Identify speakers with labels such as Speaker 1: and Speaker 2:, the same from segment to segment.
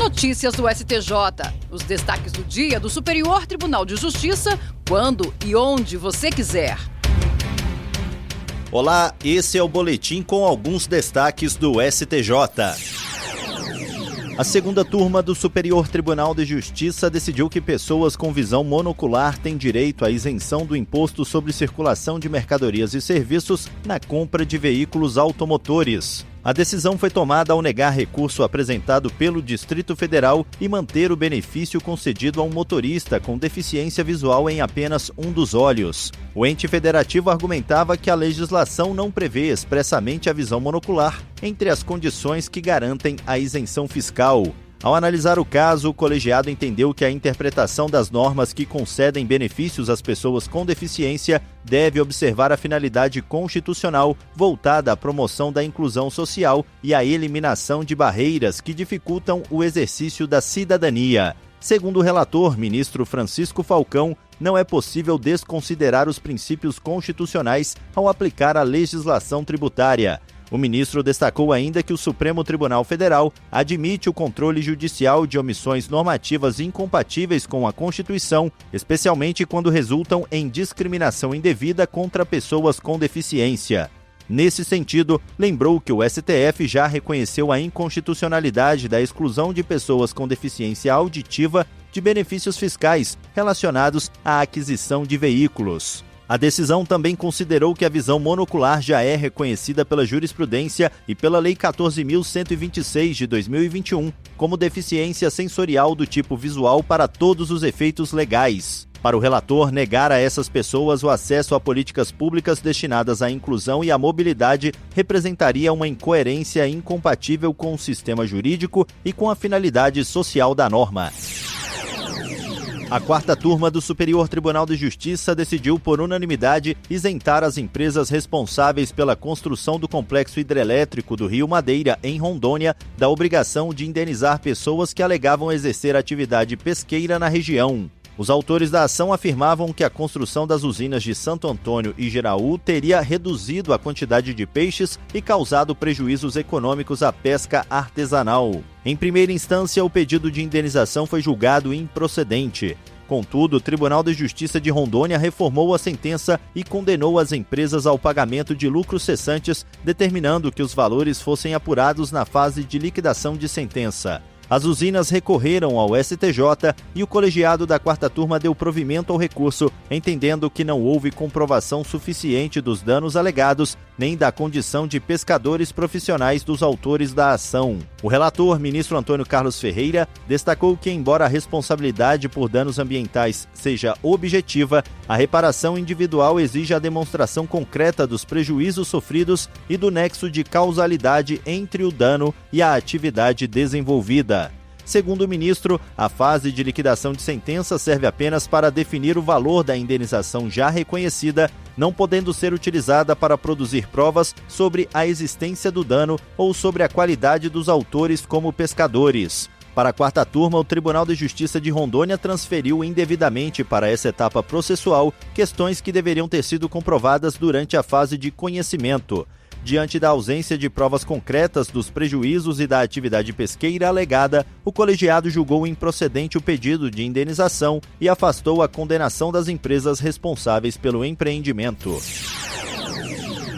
Speaker 1: Notícias do STJ. Os destaques do dia do Superior Tribunal de Justiça, quando e onde você quiser.
Speaker 2: Olá, esse é o boletim com alguns destaques do STJ. A segunda turma do Superior Tribunal de Justiça decidiu que pessoas com visão monocular têm direito à isenção do imposto sobre circulação de mercadorias e serviços na compra de veículos automotores. A decisão foi tomada ao negar recurso apresentado pelo Distrito Federal e manter o benefício concedido a um motorista com deficiência visual em apenas um dos olhos. O ente federativo argumentava que a legislação não prevê expressamente a visão monocular entre as condições que garantem a isenção fiscal. Ao analisar o caso, o colegiado entendeu que a interpretação das normas que concedem benefícios às pessoas com deficiência deve observar a finalidade constitucional voltada à promoção da inclusão social e à eliminação de barreiras que dificultam o exercício da cidadania. Segundo o relator, ministro Francisco Falcão, não é possível desconsiderar os princípios constitucionais ao aplicar a legislação tributária. O ministro destacou ainda que o Supremo Tribunal Federal admite o controle judicial de omissões normativas incompatíveis com a Constituição, especialmente quando resultam em discriminação indevida contra pessoas com deficiência. Nesse sentido, lembrou que o STF já reconheceu a inconstitucionalidade da exclusão de pessoas com deficiência auditiva de benefícios fiscais relacionados à aquisição de veículos. A decisão também considerou que a visão monocular já é reconhecida pela jurisprudência e pela Lei 14.126 de 2021 como deficiência sensorial do tipo visual para todos os efeitos legais. Para o relator, negar a essas pessoas o acesso a políticas públicas destinadas à inclusão e à mobilidade representaria uma incoerência incompatível com o sistema jurídico e com a finalidade social da norma. A quarta turma do Superior Tribunal de Justiça decidiu por unanimidade isentar as empresas responsáveis pela construção do complexo hidrelétrico do Rio Madeira, em Rondônia, da obrigação de indenizar pessoas que alegavam exercer atividade pesqueira na região. Os autores da ação afirmavam que a construção das usinas de Santo Antônio e Geraú teria reduzido a quantidade de peixes e causado prejuízos econômicos à pesca artesanal. Em primeira instância, o pedido de indenização foi julgado improcedente. Contudo, o Tribunal de Justiça de Rondônia reformou a sentença e condenou as empresas ao pagamento de lucros cessantes, determinando que os valores fossem apurados na fase de liquidação de sentença. As usinas recorreram ao STJ e o colegiado da quarta turma deu provimento ao recurso, entendendo que não houve comprovação suficiente dos danos alegados, nem da condição de pescadores profissionais dos autores da ação. O relator, ministro Antônio Carlos Ferreira, destacou que, embora a responsabilidade por danos ambientais seja objetiva, a reparação individual exige a demonstração concreta dos prejuízos sofridos e do nexo de causalidade entre o dano e a atividade desenvolvida. Segundo o ministro, a fase de liquidação de sentença serve apenas para definir o valor da indenização já reconhecida, não podendo ser utilizada para produzir provas sobre a existência do dano ou sobre a qualidade dos autores como pescadores. Para a quarta turma, o Tribunal de Justiça de Rondônia transferiu indevidamente para essa etapa processual questões que deveriam ter sido comprovadas durante a fase de conhecimento. Diante da ausência de provas concretas dos prejuízos e da atividade pesqueira alegada, o colegiado julgou improcedente o pedido de indenização e afastou a condenação das empresas responsáveis pelo empreendimento.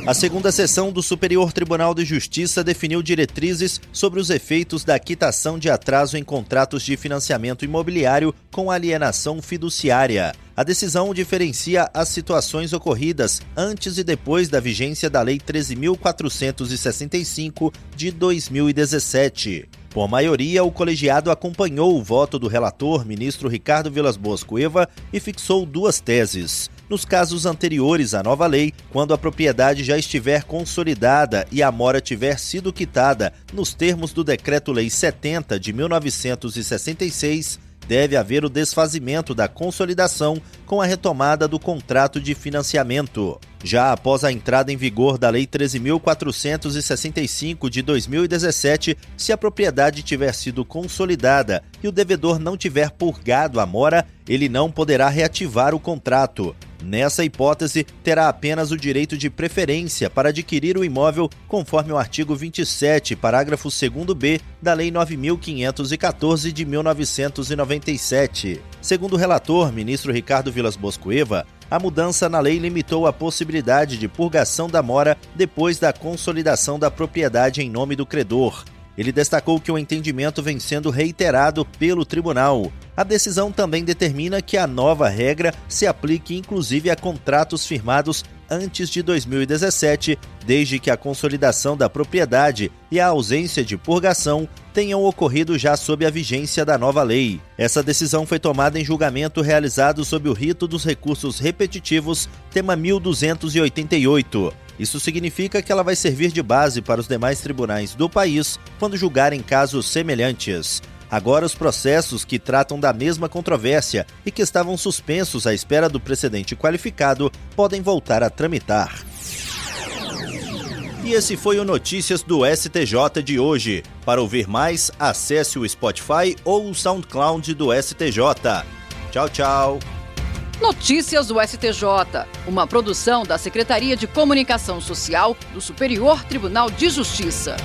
Speaker 2: A segunda sessão do Superior Tribunal de Justiça definiu diretrizes sobre os efeitos da quitação de atraso em contratos de financiamento imobiliário com alienação fiduciária. A decisão diferencia as situações ocorridas antes e depois da vigência da Lei 13.465 de 2017. Por maioria, o colegiado acompanhou o voto do relator, ministro Ricardo Vilas Boas Cueva, e fixou duas teses. Nos casos anteriores à nova lei, quando a propriedade já estiver consolidada e a mora tiver sido quitada nos termos do Decreto-Lei 70 de 1966, deve haver o desfazimento da consolidação com a retomada do contrato de financiamento. Já após a entrada em vigor da Lei 13.465 de 2017, se a propriedade tiver sido consolidada e o devedor não tiver purgado a mora, ele não poderá reativar o contrato. Nessa hipótese, terá apenas o direito de preferência para adquirir o imóvel, conforme o artigo 27, parágrafo 2º-B da Lei 9.514 de 1997. Segundo o relator, ministro Ricardo Vilas Boas Cueva, a mudança na lei limitou a possibilidade de purgação da mora depois da consolidação da propriedade em nome do credor. Ele destacou que o entendimento vem sendo reiterado pelo tribunal. A decisão também determina que a nova regra se aplique inclusive a contratos firmados antes de 2017, desde que a consolidação da propriedade e a ausência de purgação tenham ocorrido já sob a vigência da nova lei. Essa decisão foi tomada em julgamento realizado sob o rito dos recursos repetitivos, tema 1288. Isso significa que ela vai servir de base para os demais tribunais do país quando julgarem casos semelhantes. Agora, os processos que tratam da mesma controvérsia e que estavam suspensos à espera do precedente qualificado podem voltar a tramitar. E esse foi o Notícias do STJ de hoje. Para ouvir mais, acesse o Spotify ou o SoundCloud do STJ. Tchau, tchau.
Speaker 1: Notícias do STJ, uma produção da Secretaria de Comunicação Social do Superior Tribunal de Justiça.